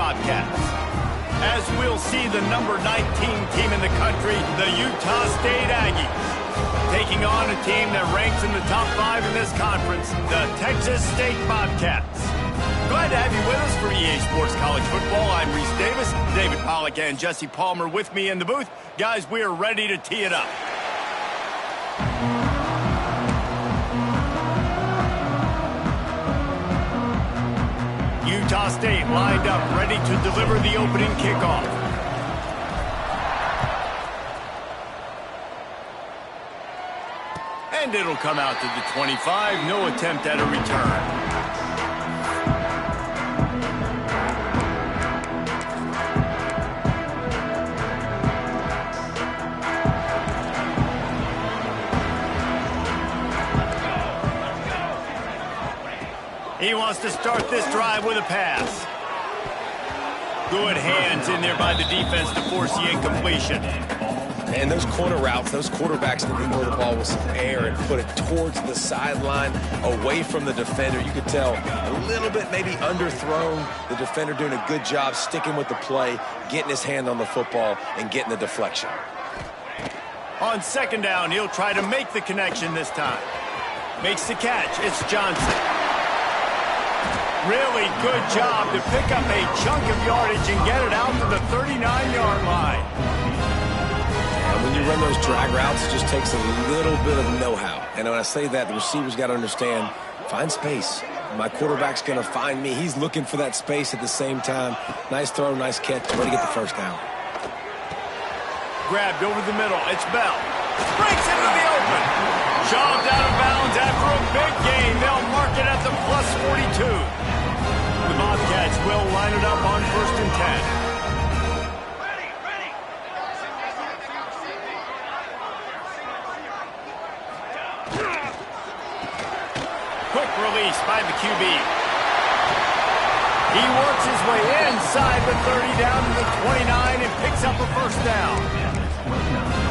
Bobcats. As we'll see the number 19 team in the country, the Utah State Aggies, taking on a team that ranks in the top 5 in this conference, the Texas State Bobcats. Glad to have you with us for EA Sports College Football. I'm Reese Davis, David Pollack and Jesse Palmer with me in the booth. Guys, we are ready to tee it up. Utah State lined up, ready to deliver the opening kickoff. And it'll come out to the 25. No attempt at a return. He wants to start this drive with a pass. Good hands in there by the defense to force the incompletion. And those corner routes, those quarterbacks need to throw the ball with some air and put it towards the sideline, away from the defender. You could tell a little bit maybe underthrown. The defender doing a good job sticking with the play, getting his hand on the football, and getting the deflection. On second down, he'll try to make the connection this time. Makes the catch. It's Johnson. Really good job to pick up a chunk of yardage and get it out to the 39-yard line. And when you run those drag routes, it just takes a little bit of know-how. And when I say that, the receiver's got to understand, find space. My quarterback's going to find me. He's looking for that space at the same time. Nice throw, nice catch. Way to get the first down. Grabbed over the middle. It's Bell. Breaks into the open. Shoved out of bounds after a big gain. They'll mark it at the plus 42. The Bobcats will line it up on 1st and 10. Quick release by the QB. He works his way inside the 30 down to the 29 and picks up a first down.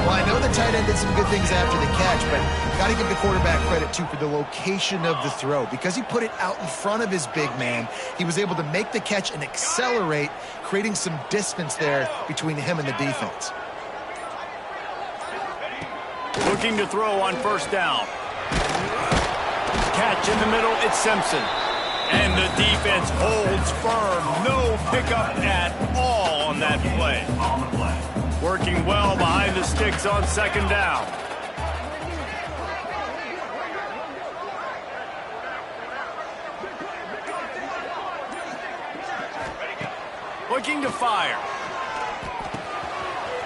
Well, I know the tight end did some good things after the catch, but got to give the quarterback credit, too, for the location of the throw. Because he put it out in front of his big man, he was able to make the catch and accelerate, creating some distance there between him and the defense. Looking to throw on first down. Catch in the middle, it's Simpson. And the defense holds firm. No pickup at all on that play. Working well behind the sticks on second down. Looking to fire.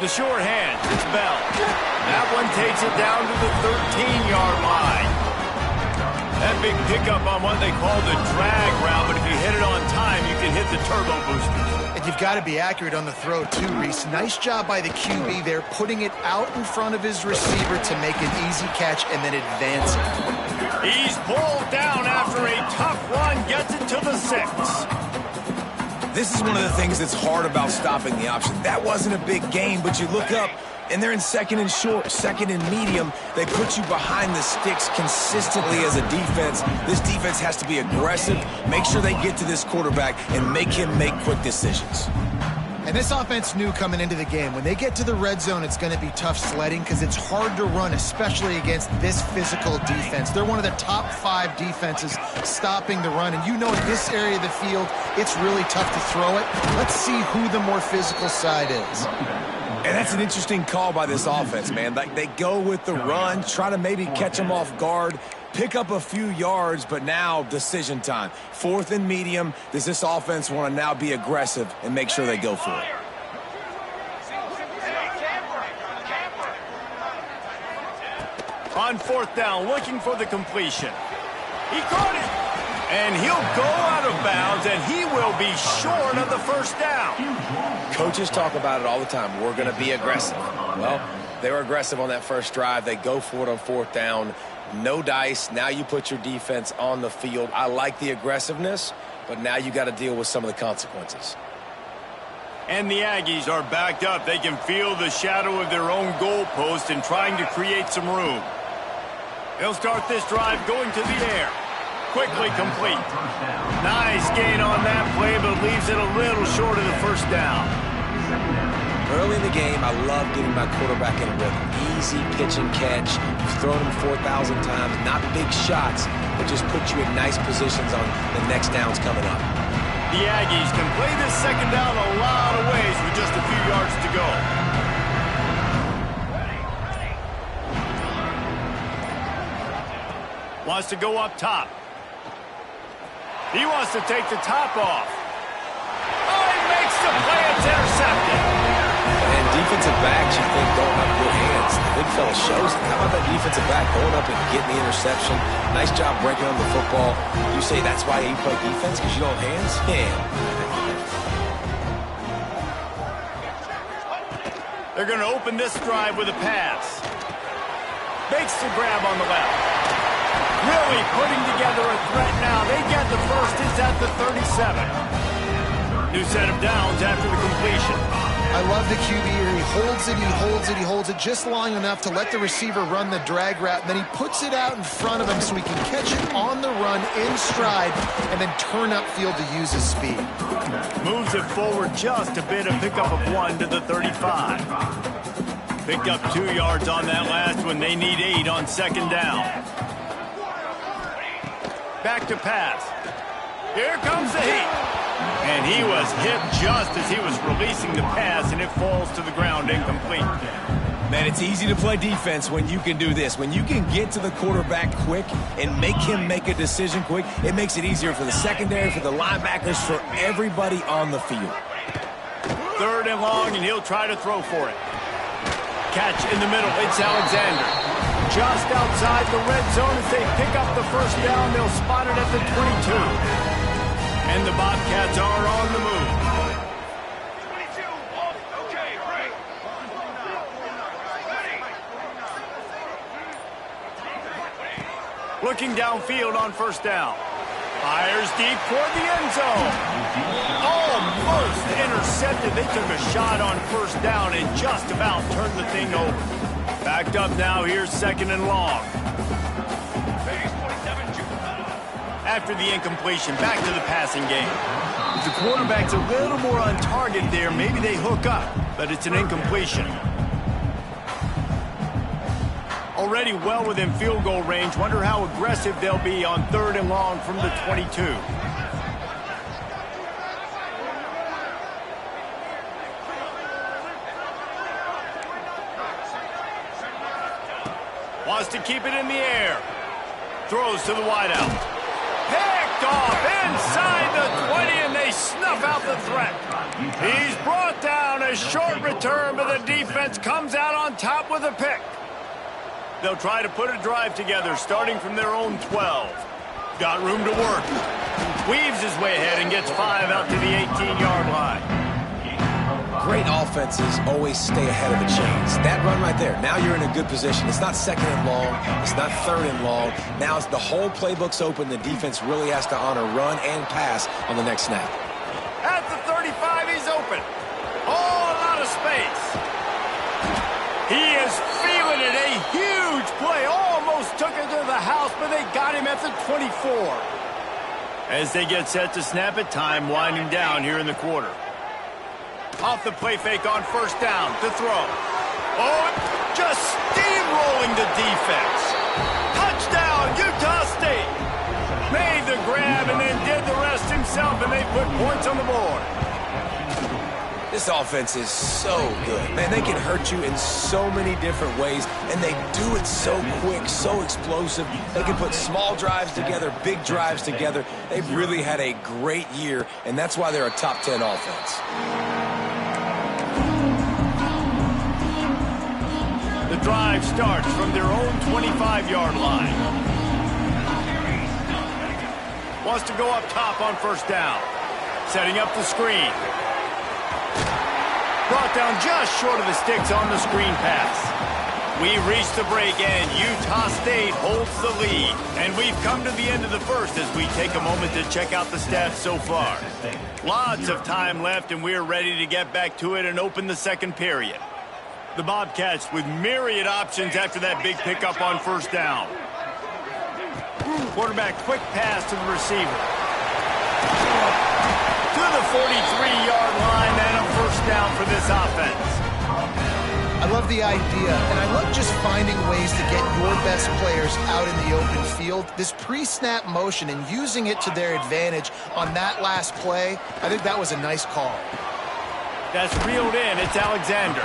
The short hand, it's Bell. That one takes it down to the 13-yard line. That big pickup on what they call the drag route, but if you hit it on time, you can hit the turbo boosters. And you've got to be accurate on the throw, too, Reese. Nice job by the QB there, putting it out in front of his receiver to make an easy catch and then advance it. He's pulled down after a tough run, gets it to the 6. This is one of the things that's hard about stopping the option. That wasn't a big gain, but you look up, and they're in second and short, second and medium. They put you behind the sticks consistently as a defense. This defense has to be aggressive, make sure they get to this quarterback, and make him make quick decisions. And this offense knew coming into the game, when they get to the red zone, it's going to be tough sledding because it's hard to run, especially against this physical defense. They're one of the top 5 defenses stopping the run. And you know in this area of the field, it's really tough to throw it. Let's see who the more physical side is. And that's an interesting call by this offense, man. Like, they go with the run, try to maybe catch them off guard, pick up a few yards, but now decision time. 4th and medium. Does this offense want to now be aggressive and make sure they go for it? On 4th down, looking for the completion. He caught it. And he'll go out of bounds, and he will be short of the first down. Coaches talk about it all the time. We're going to be aggressive. Well, they were aggressive on that first drive. They go for it on 4th down. No dice. Now you put your defense on the field. I like the aggressiveness, but now you got to deal with some of the consequences. And the Aggies are backed up. They can feel the shadow of their own goalpost and trying to create some room. They'll start this drive going to the air. Quickly complete. Nice gain on that play, but leaves it a little short of the first down. Early in the game, I love getting my quarterback in a rhythm. Easy pitch and catch. You've thrown him 4,000 times. Not big shots, but just put you in nice positions on the next downs coming up. The Aggies can play this second down a lot of ways with just a few yards to go. Wants to go up top. He wants to take the top off. Oh, he makes the play. It's intercepted. And defensive backs, you think, don't have good hands. The big fella shows it. How about that defensive back going up and getting the interception? Nice job breaking on the football. You say that's why you play defense, because you don't have hands? Yeah. They're going to open this drive with a pass. Makes the grab on the left. Really putting together a threat now. They get the first. It's at the 37. New set of downs after the completion. I love the QB here. He holds it, he holds it, he holds it just long enough to let the receiver run the drag route, and then he puts it out in front of him so he can catch it on the run in stride and then turn upfield to use his speed. Moves it forward just a bit, a pickup of 1 to the 35. Picked up 2 yards on that last one. They need 8 on second down. Back to pass. Here comes the heat. And he was hit just as he was releasing the pass, and it falls to the ground incomplete. Man, it's easy to play defense when you can do this. When you can get to the quarterback quick and make him make a decision quick, it makes it easier for the secondary, for the linebackers, for everybody on the field. 3rd and long, and he'll try to throw for it. Catch in the middle. It's Alexander. Just outside the red zone as they pick up the first down. They'll spot it at the 22. And the Bobcats are on the move. Looking downfield on first down. Fires deep toward the end zone. Almost intercepted. They took a shot on first down and just about turned the thing over. Backed up now. Here's 2nd and long. After the incompletion, back to the passing game. If the quarterback's a little more on target there, maybe they hook up, but it's an incompletion. Already well within field goal range. Wonder how aggressive they'll be on 3rd and long from the 22. Wants to keep it in the air. Throws to the wideout. Picked off inside the 20, and they snuff out the threat. He's brought down. A short return, but the defense comes out on top with a pick. They'll try to put a drive together, starting from their own 12. Got room to work. Weaves his way ahead and gets 5 out to the 18-yard line. Great offenses always stay ahead of the chains. That run right there, now you're in a good position. It's not 2nd and long. It's not 3rd and long. Now it's the whole playbook's open. The defense really has to honor run and pass on the next snap. At the 35, he's open. Oh, a lot of space. He is feeling it. A huge play. Almost took it to the house, but they got him at the 24. As they get set to snap it, time winding down here in the quarter. Off the play fake on first down to throw. Oh, just steamrolling the defense. Touchdown, Utah State. Made the grab and then did the rest himself, and they put points on the board. This offense is so good. Man, they can hurt you in so many different ways, and they do it so quick, so explosive. They can put small drives together, big drives together. They've really had a great year, and that's why they're a top 10 offense. The drive starts from their own 25-yard line. Wants to go up top on first down. Setting up the screen. Brought down just short of the sticks on the screen pass. We reach the break, and Utah State holds the lead. And we've come to the end of the first as we take a moment to check out the stats so far. Lots of time left, and we're ready to get back to it and open the second period. The Bobcats with myriad options after that big pickup on first down. Quarterback quick pass to the receiver. To the 43-yard offense. I love the idea, and I love just finding ways to get your best players out in the open field. This pre-snap motion and using it to their advantage on that last play, I think that was a nice call. That's reeled in. It's Alexander.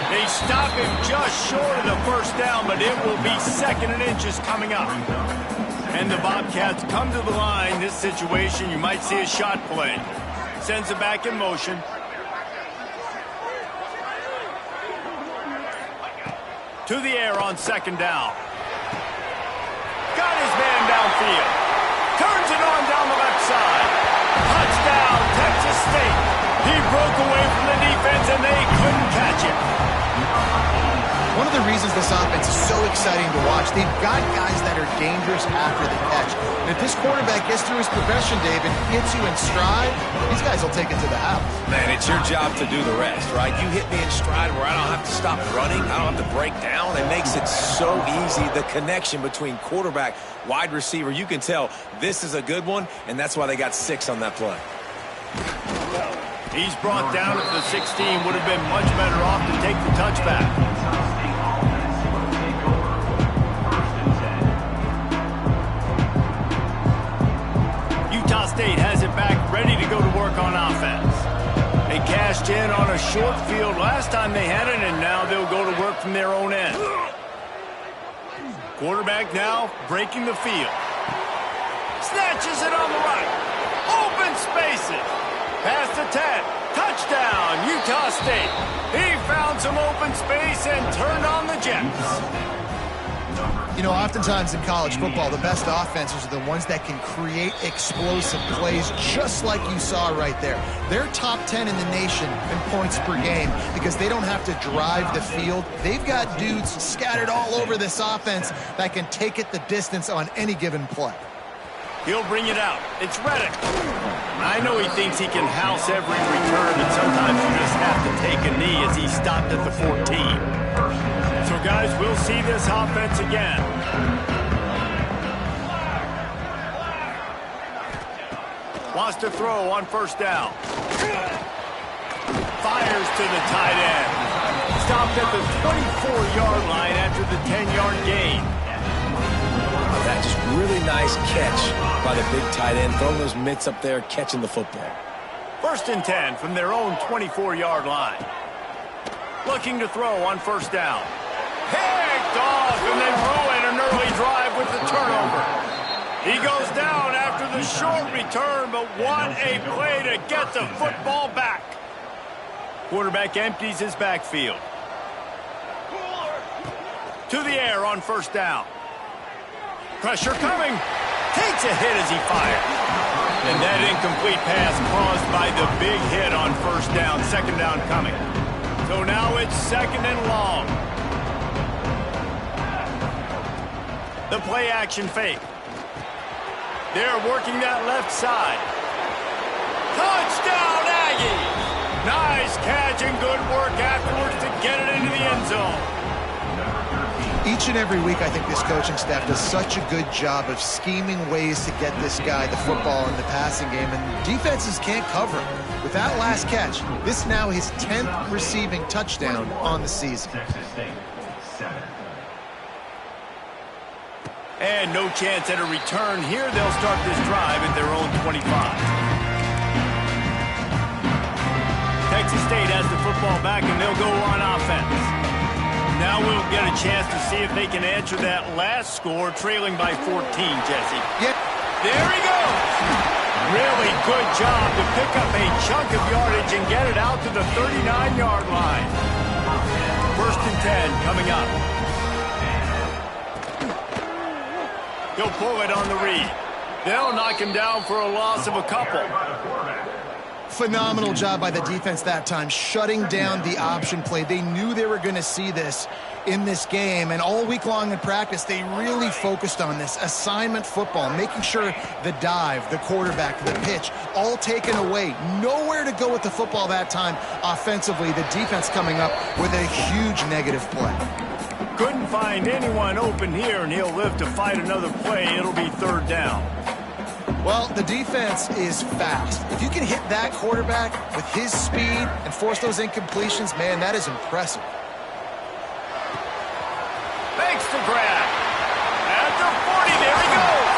They stop him just short of the first down, but it will be 2nd and inches coming up. And the Bobcats come to the line. This situation, you might see a shot play. Sends it back in motion. To the air on 2nd down. Got his man downfield. Turns it on down the left side. Touchdown, Texas State. He broke away from the defense, and they couldn't catch him. One of the reasons this offense is so exciting to watch, they've got guys that are dangerous after the catch. And if this quarterback gets through his progression, Dave, and hits you in stride, these guys will take it to the house. Man, it's your job to do the rest, right? You hit me in stride where I don't have to stop running. I don't have to break down. It makes it so easy. The connection between quarterback, wide receiver, you can tell this is a good one, and that's why they got 6 on that play. He's brought down at the 16. Would have been much better off to take the touchback. Utah State has it back, ready to go to work on offense. They cashed in on a short field last time they had it, and now they'll go to work from their own end. Quarterback now breaking the field. Snatches it on the right. Open spaces. Past the 10. Touchdown, Utah State. He found some open space and turned on the Jets. You know, oftentimes in college football, the best offenses are the ones that can create explosive plays, just like you saw right there. They're top 10 in the nation in points per game because they don't have to drive the field. They've got dudes scattered all over this offense that can take it the distance on any given play. He'll bring it out. It's Reddick. I know he thinks he can house every return, but sometimes you just have to take a knee as he stopped at the 14. So, guys, we'll see this offense again. Wants to throw on 1st down. Fires to the tight end. Stopped at the 24-yard line after the 10-yard gain. That just really nice catch by the big tight end, throwing those mitts up there, catching the football. 1st and 10 from their own 24-yard line. Looking to throw on 1st down. Picked off, and they ruin an early drive with the turnover. He goes down after the short return, but what a play to get the football back. Quarterback empties his backfield. To the air on 1st down. Pressure coming. Takes a hit as he fires. And that incomplete pass caused by the big hit on 1st down. 2nd down coming. So now it's 2nd and long. The play action fake. They're working that left side. Touchdown, Aggies! Nice catch and good work afterwards to get it into the end zone. Each and every week, I think this coaching staff does such a good job of scheming ways to get this guy the football in the passing game, and defenses can't cover him. With that last catch, this is now his 10th receiving touchdown on the season. And no chance at a return here. They'll start this drive at their own 25. Texas State has the football back, and they'll go on offense. Now we'll get a chance to see if they can answer that last score, trailing by 14, Jesse. Yep. There he goes. Really good job to pick up a chunk of yardage and get it out to the 39-yard line. 1st and 10 coming up. He'll pull it on the read. They'll knock him down for a loss of a couple. Phenomenal job by the defense that time, shutting down the option play. They knew they were going to see this in this game, and all week long in practice, they really focused on this assignment football, making sure the dive, the quarterback, the pitch, all taken away. Nowhere to go with the football that time offensively. The defense coming up with a huge negative play. Couldn't find anyone open here, and he'll live to fight another play. It'll be 3rd down. Well, the defense is fast. If you can hit that quarterback with his speed and force those incompletions, man, that is impressive. Makes the grab. At the 40, there he goes.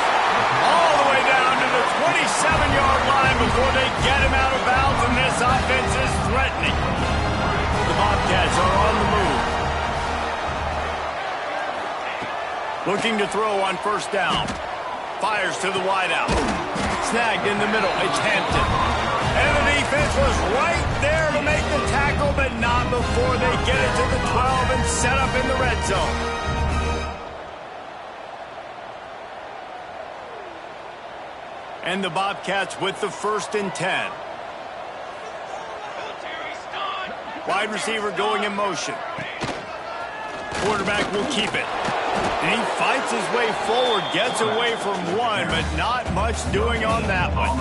All the way down to the 27-yard line before they get him out of bounds, and this offense is threatening. The Bobcats are on the move. Looking to throw on first down. Fires to the wideout. Snagged in the middle. It's Hampton. And the defense was right there to make the tackle, but not before they get it to the 12 and set up in the red zone. And the Bobcats with the 1st and 10. Wide receiver going in motion. Quarterback will keep it. And he fights his way forward, gets away from one, but not much doing on that one.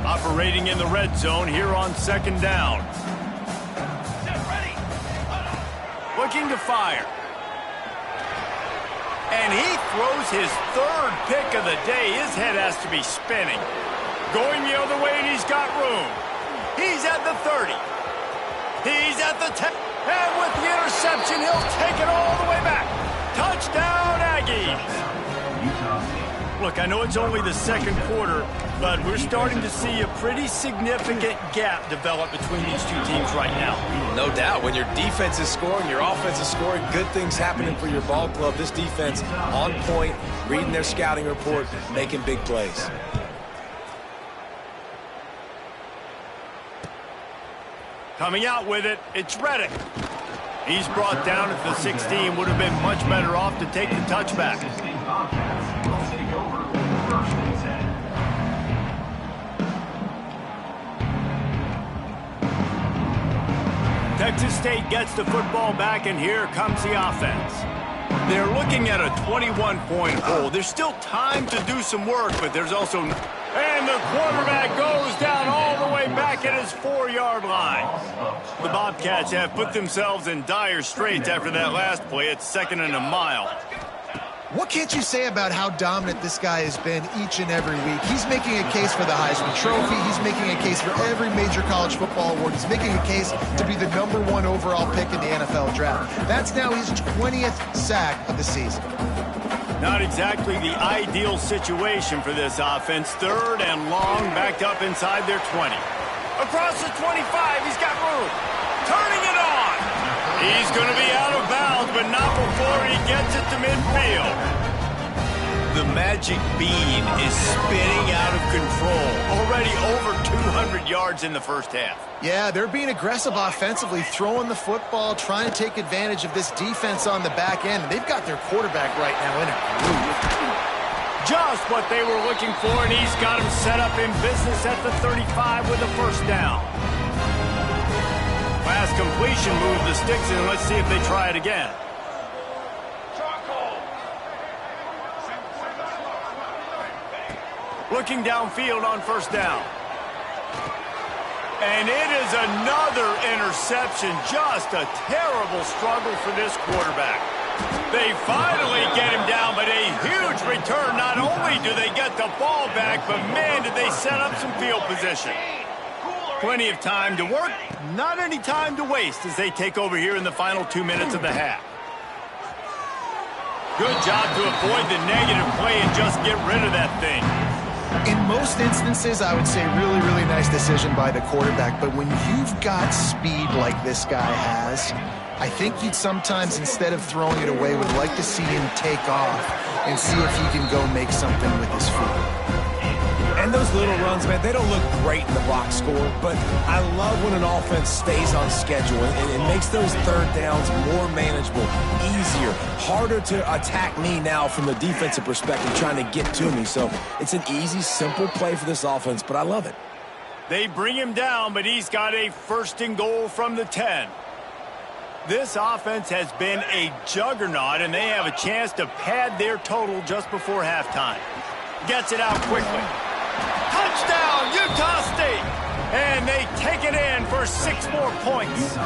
Operating in the red zone here on 2nd down. Looking to fire. And he throws his 3rd pick of the day. His head has to be spinning. Going the other way, and he's got room. He's at the 30. He's at the 10. And with the interception, he'll take it all the way back. Touchdown, Aggies. Look, I know it's only the 2nd quarter, but we're starting to see a pretty significant gap develop between these two teams right now. No doubt. When your defense is scoring, your offense is scoring, good things happening for your ball club. This defense on point, reading their scouting report, making big plays. Coming out with it, it's Reddick. He's brought down at the 16. Would have been much better off to take the touchback. Texas State gets the football back, and here comes the offense. They're looking at a 21-point hole. There's still time to do some work, but there's also... And the quarterback goes down all the way back at his 4-yard line. The Bobcats have put themselves in dire straits after that last play. It's 2nd and a mile. What can't you say about how dominant this guy has been each and every week? He's making a case for the Heisman Trophy. He's making a case for every major college football award. He's making a case to be the #1 overall pick in the NFL draft. That's now his 20th sack of the season. Not exactly the ideal situation for this offense. 3rd and long, backed up inside their 20. Across the 25, he's got room. Turning it on. He's going to be out of bounds, but not before he gets it to midfield. The magic bean is spinning out of control. Already over 200 yards in the first half. Yeah, they're being aggressive offensively, throwing the football, trying to take advantage of this defense on the back end. And they've got their quarterback right now in a groove. Just what they were looking for, and he's got him set up in business at the 35 with a 1st down. Last completion moved the sticks in. Let's see if they try it again. Looking downfield on 1st down. And it is another interception. Just a terrible struggle for this quarterback. They finally get him down, but a huge return. Not only do they get the ball back, but man, did they set up some field position. Plenty of time to work, not any time to waste as they take over here in the final 2 minutes of the half. Good job to avoid the negative play and just get rid of that thing. In most instances, I would say really, really nice decision by the quarterback. But when you've got speed like this guy has, I think you'd sometimes, instead of throwing it away, would like to see him take off and see if he can go make something with his feet. And those little runs, man, they don't look great in the box score, but I love when an offense stays on schedule and it makes those 3rd downs more manageable, easier, harder to attack me now from the defensive perspective trying to get to me. So it's an easy, simple play for this offense, but I love it. They bring him down, but he's got a 1st and goal from the 10. This offense has been a juggernaut, and they have a chance to pad their total just before halftime. Gets it out quickly. Touchdown, Utah State! And they take it in for 6 more points.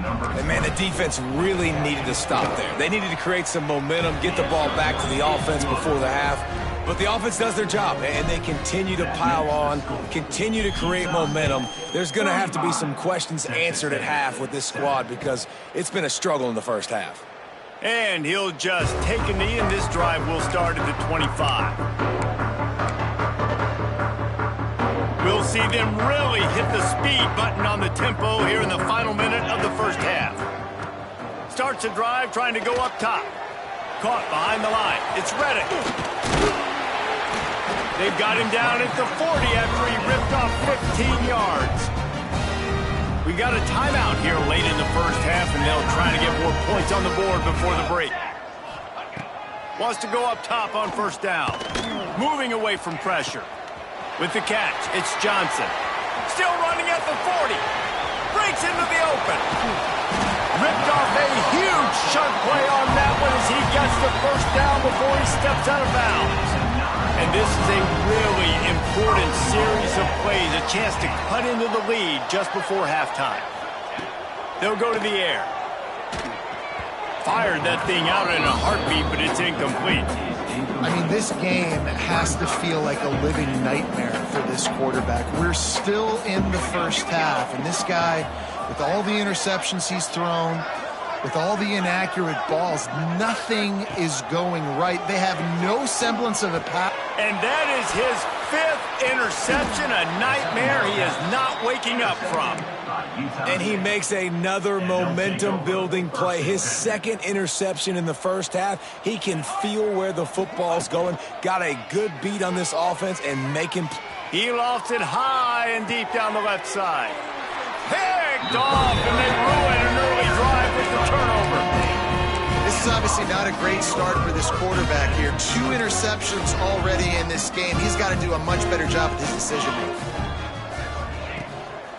And, man, the defense really needed to stop there. They needed to create some momentum, get the ball back to the offense before the half. But the offense does their job, and they continue to pile on, continue to create momentum. There's going to have to be some questions answered at half with this squad because it's been a struggle in the first half. And he'll just take a knee, and this drive will start at the 25. We'll see them really hit the speed button on the tempo here in the final minute of the first half. Starts the drive trying to go up top. Caught behind the line. It's Reddick. They've got him down at the 40 after he ripped off 15 yards. We got a timeout here late in the first half, and they'll try to get more points on the board before the break. Wants to go up top on first down. Moving away from pressure. With the catch, it's Johnson. Still running at the 40. Breaks into the open. Ripped off a huge chunk play on that one as he gets the first down before he steps out of bounds. And this is a really important series of plays, a chance to cut into the lead just before halftime. They'll go to the air. Fired that thing out in a heartbeat, but it's incomplete. I mean, this game has to feel like a living nightmare for this quarterback. We're still in the first half, and this guy, with all the interceptions he's thrown, with all the inaccurate balls, nothing is going right. They have no semblance of a pass. And that is his 5th interception, a nightmare he is not waking up from. And he makes another momentum-building play. His 2nd interception in the first half. He can feel where the football's going. Got a good beat on this offense and make him. He lofts it high and deep down the left side. Picked off, and they ruin an early drive with the turnover. This is obviously not a great start for this quarterback here. 2 interceptions already in this game. He's got to do a much better job with his decision-making.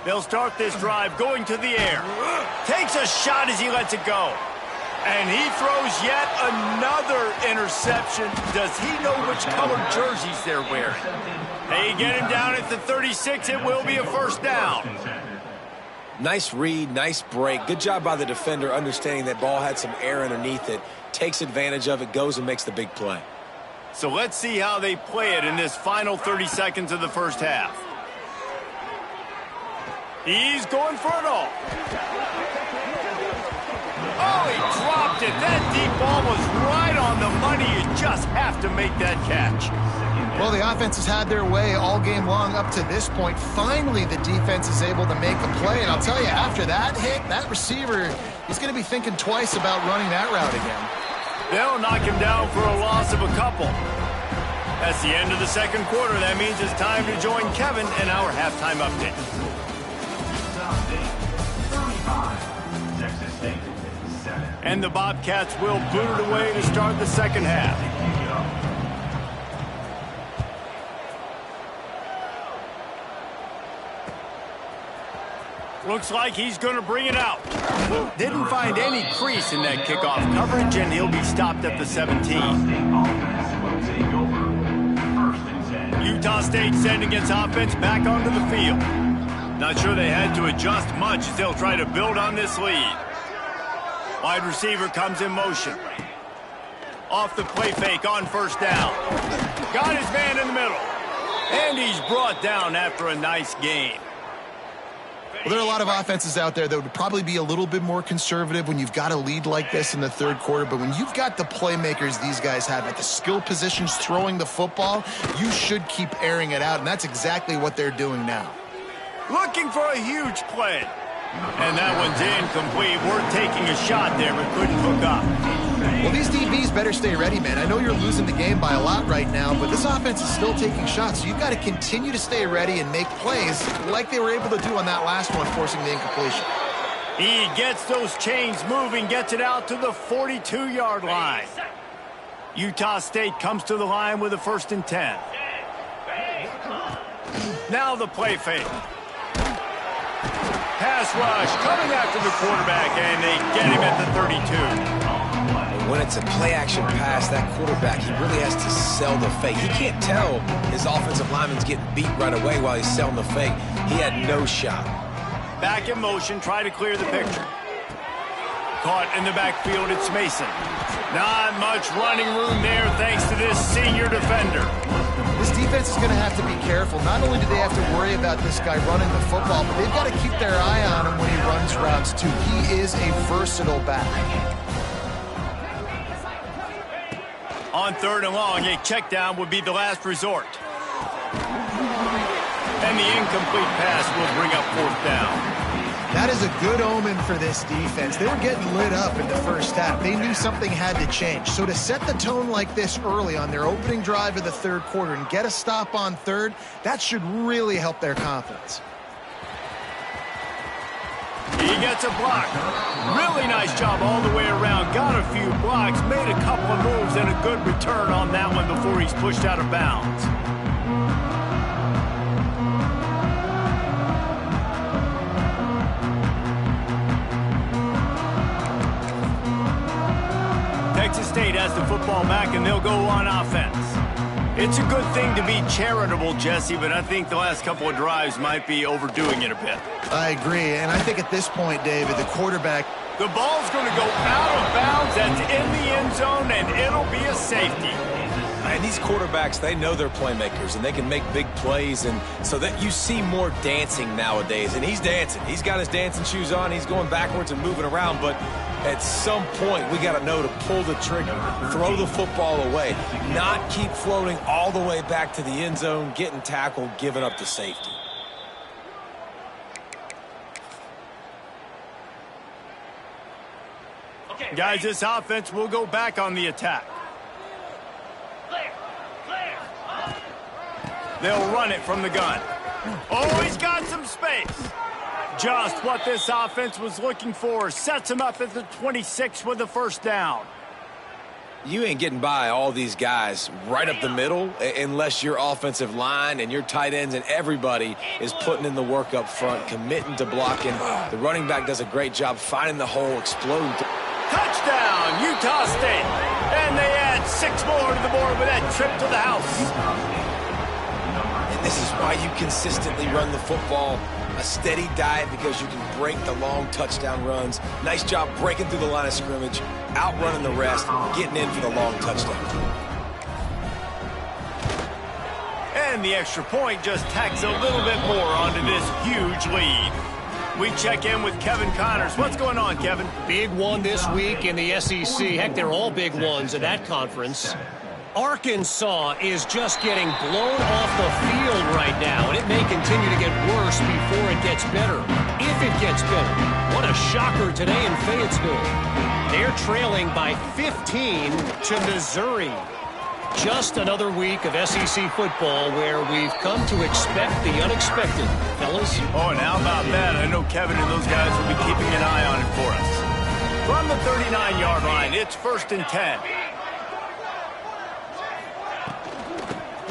They'll start this drive going to the air. Takes a shot as he lets it go. And he throws yet another interception. Does he know which color jerseys they're wearing? They get him down at the 36. It will be a first down. Nice read, nice break. Good job by the defender understanding that ball had some air underneath it. Takes advantage of it, goes and makes the big play. So let's see how they play it in this final 30 seconds of the first half. He's going for it all. Oh, he dropped it. That deep ball was right on the money. You just have to make that catch. Well, the offense has had their way all game long up to this point. Finally, the defense is able to make a play. And I'll tell you, after that hit, that receiver, he's going to be thinking twice about running that route again. They'll knock him down for a loss of a couple. That's the end of the second quarter. That means it's time to join Kevin in our halftime update. And the Bobcats will boot it away to start the second half. Looks like he's going to bring it out. Didn't find any crease in that kickoff coverage, and he'll be stopped at the 17. Utah State sending its offense back onto the field. Not sure they had to adjust much as they'll try to build on this lead. Wide receiver comes in motion. Off the play fake on first down. Got his man in the middle. And he's brought down after a nice gain. Well, there are a lot of offenses out there that would probably be a little bit more conservative when you've got a lead like this in the third quarter. But when you've got the playmakers these guys have at the skill positions throwing the football, you should keep airing it out. And that's exactly what they're doing now. Looking for a huge play. And that one's incomplete. We're taking a shot there, but couldn't hook up. Well, these DBs better stay ready, man. I know you're losing the game by a lot right now, but this offense is still taking shots. So you've got to continue to stay ready and make plays like they were able to do on that last one, forcing the incompletion. He gets those chains moving, gets it out to the 42-yard line. Utah State comes to the line with a 1st and 10. Now the play fake. Pass rush coming after the quarterback, and they get him at the 32. When it's a play-action pass, that quarterback, he really has to sell the fake. He can't tell his offensive lineman's getting beat right away while he's selling the fake. He had no shot. Back in motion, try to clear the picture. Caught in the backfield, it's Mason. Not much running room there thanks to this senior defender. This defense is going to have to be careful. Not only do they have to worry about this guy running the football, but they've got to keep their eye on him when he runs routes too. He is a versatile back. On 3rd and long, a check down would be the last resort. And the incomplete pass will bring up 4th down. That is a good omen for this defense. They were getting lit up in the first half. They knew something had to change. So to set the tone like this early on their opening drive of the 3rd quarter and get a stop on 3rd, that should really help their confidence. He gets a block. Really nice job all the way around. Got a few blocks, made a couple of moves, and a good return on that one before he's pushed out of bounds. Texas State has the football back, and they'll go on offense. It's a good thing to be charitable, Jesse, but I think the last couple of drives might be overdoing it a bit. I agree, and I think at this point, David, the quarterback... The ball's going to go out of bounds. That's in the end zone, and it'll be a safety. And these quarterbacks, they know they're playmakers, and they can make big plays, and so that you see more dancing nowadays. And he's dancing. He's got his dancing shoes on. He's going backwards and moving around, but at some point, we got to know to pull the trigger, throw the football away, not keep floating all the way back to the end zone, getting tackled, giving up the safety. Okay, guys, this offense will go back on the attack. They'll run it from the gun. Oh, he's got some space. Just what this offense was looking for. Sets him up at the 26 with the 1st down. You ain't getting by all these guys right up the middle unless your offensive line and your tight ends and everybody is putting in the work up front, committing to blocking. The running back does a great job finding the hole, exploding. Touchdown, Utah State. And they add 6 more to the board with that trip to the house. This is why you consistently run the football. A steady diet because you can break the long touchdown runs. Nice job breaking through the line of scrimmage, outrunning the rest, getting in for the long touchdown. And the extra point just tacks a little bit more onto this huge lead. We check in with Kevin Connors. What's going on, Kevin? Big one this week in the SEC. Heck, they're all big ones in that conference. Arkansas is just getting blown off the field right now, and it may continue to get worse before it gets better. If it gets better. What a shocker today in Fayetteville. They're trailing by 15 to Missouri. Just another week of SEC football where we've come to expect the unexpected, fellas. Oh, and how about that? I know Kevin and those guys will be keeping an eye on it for us. From the 39-yard line, it's 1st and 10.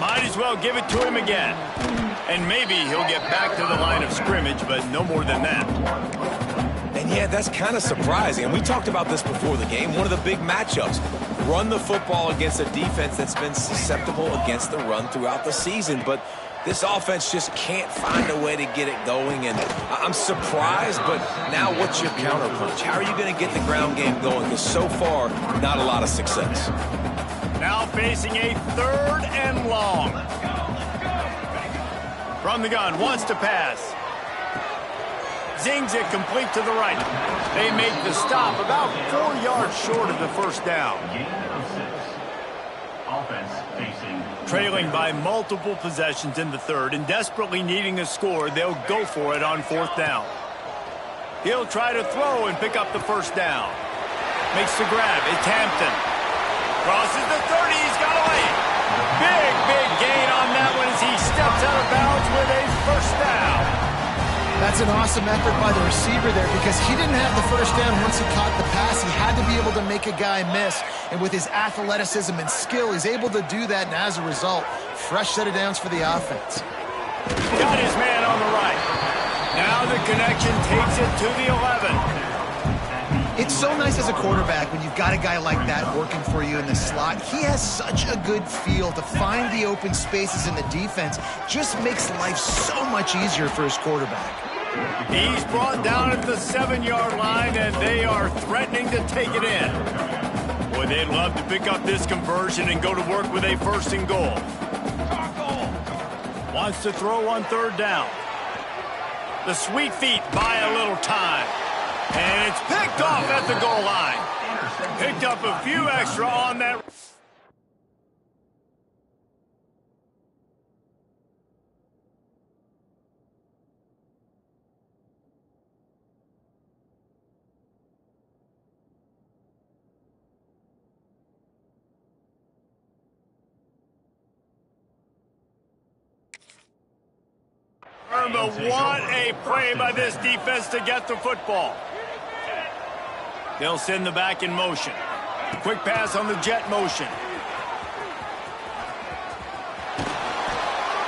Might as well give it to him again. And maybe he'll get back to the line of scrimmage, but no more than that. And yeah, that's kind of surprising. And we talked about this before the game. One of the big matchups. Run the football against a defense that's been susceptible against the run throughout the season. But this offense just can't find a way to get it going. And I'm surprised, but now what's your counterpunch? How are you going to get the ground game going? Because so far, not a lot of success. Now facing a 3rd and long. From the gun, wants to pass. Zings it complete to the right. They make the stop about 4 yards short of the 1st down. Trailing by multiple possessions in the 3rd and desperately needing a score, they'll go for it on 4th down. He'll try to throw and pick up the 1st down. Makes the grab. It's Hampton. Crosses the 30, he's got away. Big gain on that one as he steps out of bounds with a 1st down. That's an awesome effort by the receiver there because he didn't have the 1st down once he caught the pass. He had to be able to make a guy miss. And with his athleticism and skill, he's able to do that. And as a result, fresh set of downs for the offense. Got his man on the right. Now the connection takes it to the 11. It's so nice as a quarterback when you've got a guy like that working for you in the slot. He has such a good feel to find the open spaces in the defense. Just makes life so much easier for his quarterback. He's brought down at the 7-yard line, and they are threatening to take it in. Boy, they'd love to pick up this conversion and go to work with a 1st and goal. Wants to throw on 3rd down. The sweet feet buy a little time. And it's picked off at the goal line. Picked up a few extra on that. But what a play by this defense to get the football. They'll send the back in motion. Quick pass on the jet motion.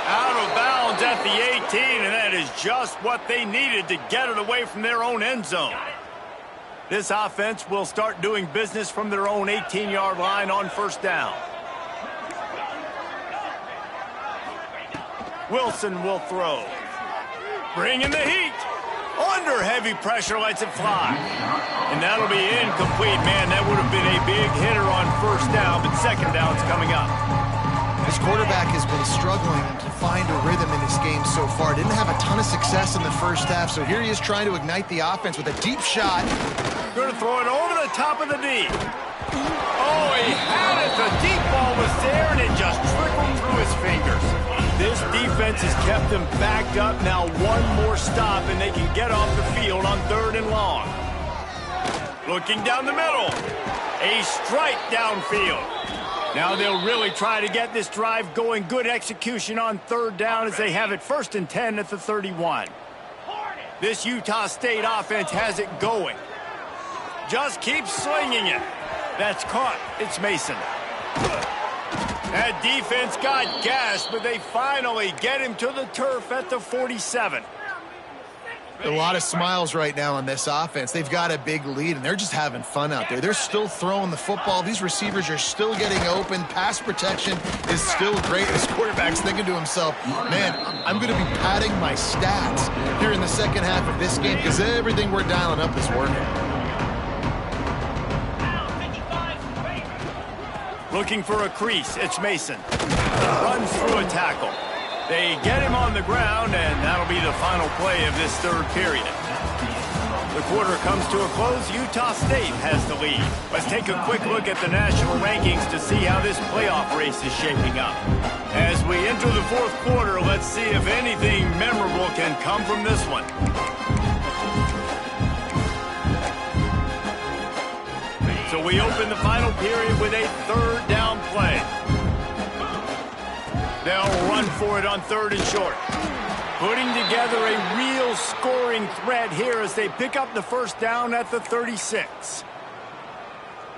Out of bounds at the 18, and that is just what they needed to get it away from their own end zone. This offense will start doing business from their own 18-yard line on 1st down. Wilson will throw. Bringing the heat. Under heavy pressure, lets it fly. And that'll be incomplete. Man, that would have been a big hitter on 1st down, but 2nd down's coming up. This quarterback has been struggling to find a rhythm in this game so far. Didn't have a ton of success in the 1st half, so here he is trying to ignite the offense with a deep shot. Going to throw it over the top of the D. Oh, he had it. The deep ball was there, and it just trickled through his fingers. This defense has kept them backed up. Now one more stop, and they can get off the field on 3rd and long. Looking down the middle. A strike downfield. Now they'll really try to get this drive going. Good execution on 3rd down as they have it 1st and 10 at the 31. This Utah State offense has it going. Just keep slinging it. That's caught. It's Mason. That defense got gassed, but they finally get him to the turf at the 47. A lot of smiles right now on this offense. They've got a big lead, and they're just having fun out there. They're still throwing the football. These receivers are still getting open. Pass protection is still great. This quarterback's thinking to himself, man, I'm going to be padding my stats here in the 2nd half of this game because everything we're dialing up is working. Looking for a crease. It's Mason. Runs through a tackle. They get him on the ground, and that'll be the final play of this 3rd period. The quarter comes to a close. Utah State has the lead. Let's take a quick look at the national rankings to see how this playoff race is shaping up. As we enter the 4th quarter, let's see if anything memorable can come from this one. So we open the final period with a 3rd down play. They'll run for it on 3rd and short. Putting together a real scoring threat here as they pick up the 1st down at the 36.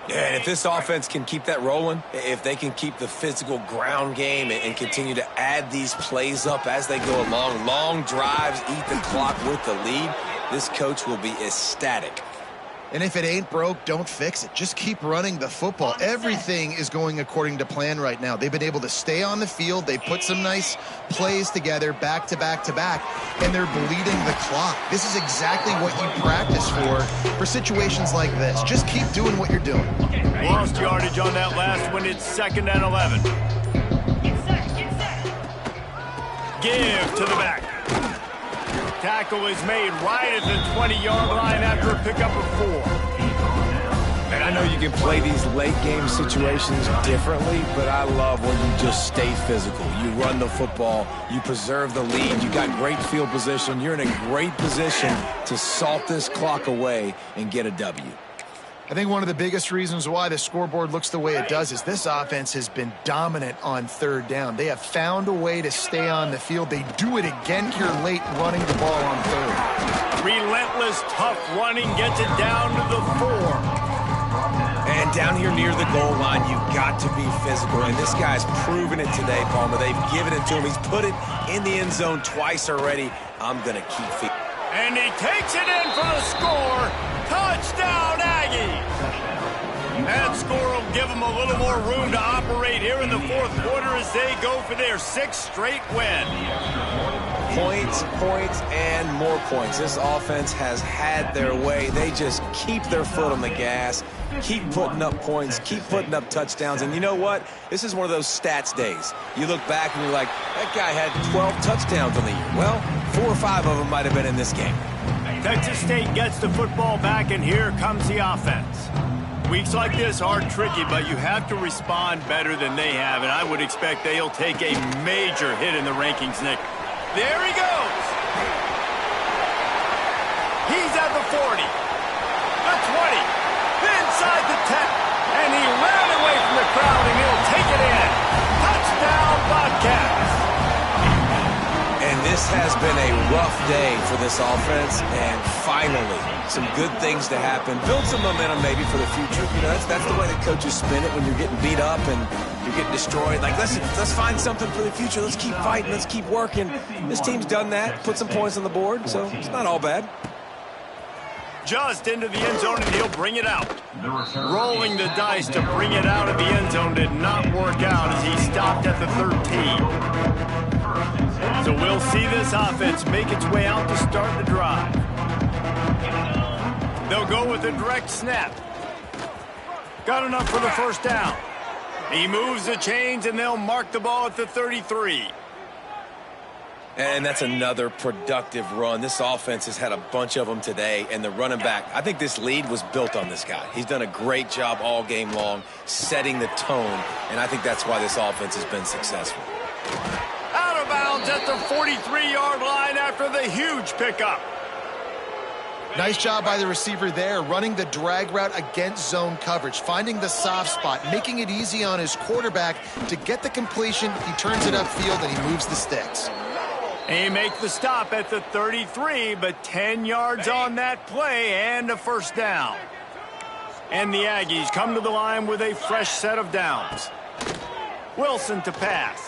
Yeah, and if this offense can keep that rolling, if they can keep the physical ground game and continue to add these plays up as they go along, long drives, eat the clock with the lead, this coach will be ecstatic. And if it ain't broke, don't fix it. Just keep running the football. Everything is going according to plan right now. They've been able to stay on the field. They put some nice plays together back to back to back, and they're bleeding the clock. This is exactly what you practice for situations like this. Just keep doing what you're doing. Lost yardage on that last one. It's 2nd and 11. Give to the back. Tackle is made right at the 20-yard line after a pickup of 4. And I know you can play these late-game situations differently, but I love when you just stay physical. You run the football, you preserve the lead, you got great field position, you're in a great position to salt this clock away and get a W. I think one of the biggest reasons why the scoreboard looks the way it does is this offense has been dominant on 3rd down. They have found a way to stay on the field. They do it again here late, running the ball on 3rd. Relentless, tough running gets it down to the 4. And down here near the goal line, you've got to be physical. And this guy's proven it today, Palmer. They've given it to him. He's put it in the end zone twice already. I'm going to keep feet. And he takes it in for the score. Touchdown, Aggies! That score will give them a little more room to operate here in the 4th quarter as they go for their 6th straight win. Points, points, and more points. This offense has had their way. They just keep their foot on the gas, keep putting up points, keep putting up touchdowns. And you know what? This is one of those stats days. You look back and you're like, that guy had 12 touchdowns on the year. Well, 4 or 5 of them might have been in this game. Texas State gets the football back, and here comes the offense. Weeks like this are tricky, but you have to respond better than they have, and I would expect they'll take a major hit in the rankings, Nick. There he goes. He's at the 40, the 20, inside the 10, and he ran away from the crowd, and he'll take it in. Touchdown, Bobcats. And this has been a rough day for this offense, and finally, some good things to happen. Build some momentum maybe for the future. You know, that's the way that coaches spin it when you're getting beat up and you're getting destroyed. Like, let's find something for the future. Let's keep fighting. Let's keep working. This team's done that, put some points on the board, so it's not all bad. Just into the end zone, and he'll bring it out. Rolling the dice to bring it out of the end zone did not work out as he stopped at the 13. So we'll see this offense make its way out to start the drive. They'll go with a direct snap. Got enough for the first down. He moves the chains, and they'll mark the ball at the 33. And that's another productive run. This offense has had a bunch of them today, and the running back, I think this lead was built on this guy. He's done a great job all game long setting the tone, and I think that's why this offense has been successful. Out of bounds at the 43-yard line after the huge pickup. Nice job by the receiver there, running the drag route against zone coverage, finding the soft spot, making it easy on his quarterback to get the completion. He turns it upfield, and he moves the sticks. They make the stop at the 33, but 10 yards on that play and a first down. And the Aggies come to the line with a fresh set of downs. Wilson to pass.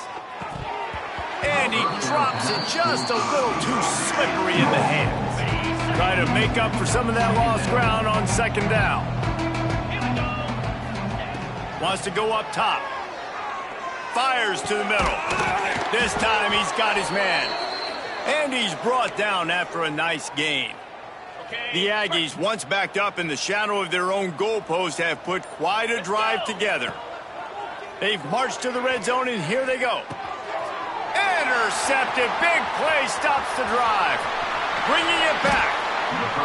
And he drops it just a little too slippery in the hands. Try to make up for some of that lost ground on second down. Wants to go up top. Fires to the middle. This time he's got his man. And he's brought down after a nice gain. The Aggies, once backed up in the shadow of their own goalpost, have put quite a drive together. They've marched to the red zone, and here they go. Intercepted. Big play stops the drive. Bringing it back.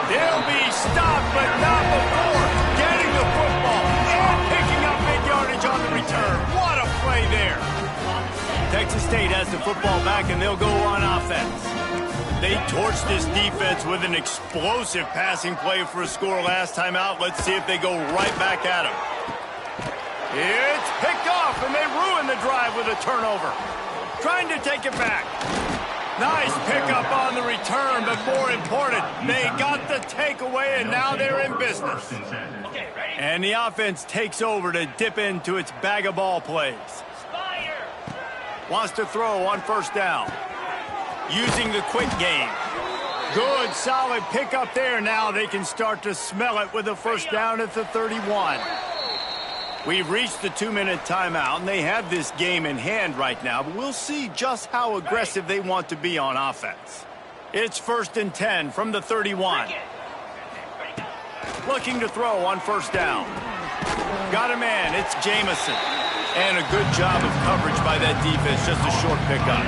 They'll be stopped, but not before getting the football and picking up big yardage on the return. What a play there. Texas State has the football back, and they'll go on offense. They torched this defense with an explosive passing play for a score last time out. Let's see if they go right back at him. It's picked off, and they ruin the drive with a turnover. Trying to take it back. Nice pickup on the return, but more important, they got the takeaway, and now they're in business. And the offense takes over to dip into its bag of ball plays. Wants to throw on first down. Using the quick game. Good, solid pickup there. Now they can start to smell it with a first down at the 31. We've reached the 2-minute timeout, and they have this game in hand right now, but we'll see just how aggressive they want to be on offense. It's 1st and 10 from the 31. Looking to throw on first down. Got a man, it's Jamison. And a good job of coverage by that defense, just a short pickup.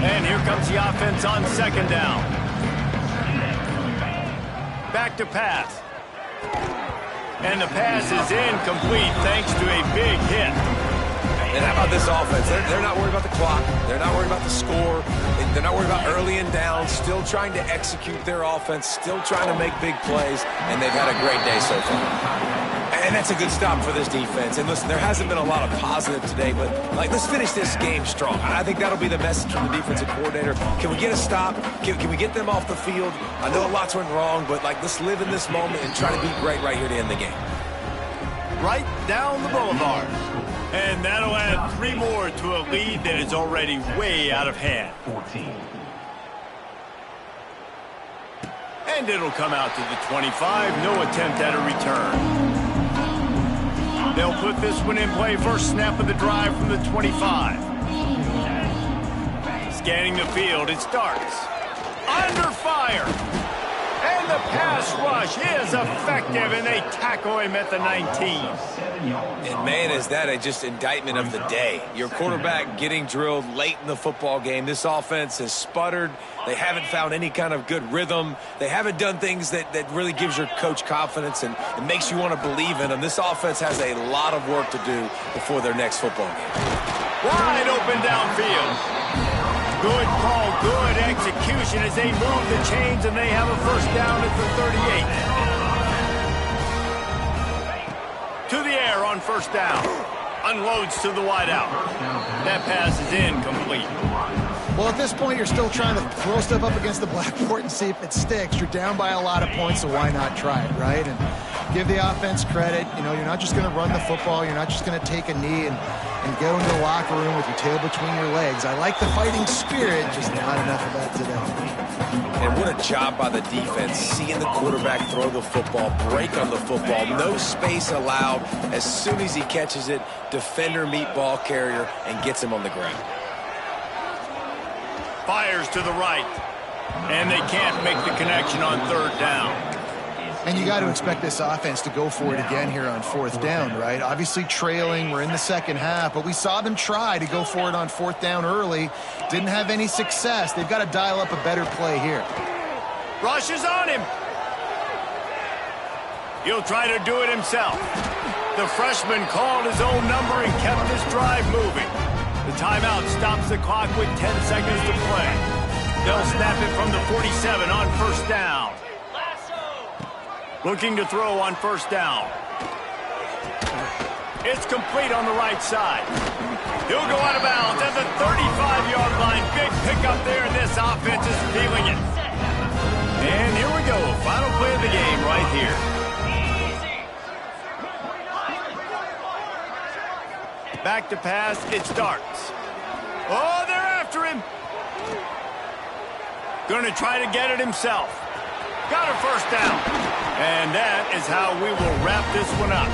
And here comes the offense on second down. Back to pass. And the pass is incomplete thanks to a big hit. And how about this offense? They're not worried about the clock. They're not worried about the score. They're not worried about early and down. Still trying to execute their offense. Still trying to make big plays. And they've had a great day so far. And that's a good stop for this defense. And listen, there hasn't been a lot of positive today, but let's finish this game strong. I think that'll be the message from the defensive coordinator. Can we get a stop? Can we get them off the field? I know lots went wrong, but let's live in this moment and try to be great right here to end the game. Right down the boulevard. And that'll add 3 more to a lead that is already way out of hand. 14. And it'll come out to the 25. No attempt at a return. They'll put this one in play. First snap of the drive from the 25. Scanning the field, it starts. Under fire. And the pass rush is effective, and they tackle him at the 19. And, man, is that just indictment of the day. Your quarterback getting drilled late in the football game. This offense has sputtered. They haven't found any kind of good rhythm. They haven't done things that really gives your coach confidence and it makes you want to believe in them. This offense has a lot of work to do before their next football game. Wide open downfield. Good call, good execution as they move the chains, and they have a first down at the 38. To the air on first down. Unloads to the wideout. That pass is incomplete. Well, at this point, you're still trying to throw stuff up against the blackboard and see if it sticks. You're down by a lot of points, so why not try it, right? And give the offense credit. You know, you're not just going to run the football. You're not just going to take a knee and go into the locker room with your tail between your legs. I like the fighting spirit, just not enough of that today. And what a job by the defense, seeing the quarterback throw the football, break on the football, no space allowed. As soon as he catches it, defender meet ball carrier and gets him on the ground. Fires to the right, and they can't make the connection on third down. And you got to expect this offense to go for it again here on fourth down, right? Obviously trailing, we're in the second half, but we saw them try to go for it on fourth down early. Didn't have any success. They've got to dial up a better play here. Rush is on him. He'll try to do it himself. The freshman called his own number and kept his drive moving. The timeout stops the clock with 10 seconds to play. They'll snap it from the 47 on first down. Looking to throw on first down. It's complete on the right side. He'll go out of bounds at the 35-yard line. Big pickup there, and this offense is feeling it. And here we go. Final play of the game right here. Back to pass, it starts. Oh, they're after him. Going to try to get it himself. Got a first down. And that is how we will wrap this one up.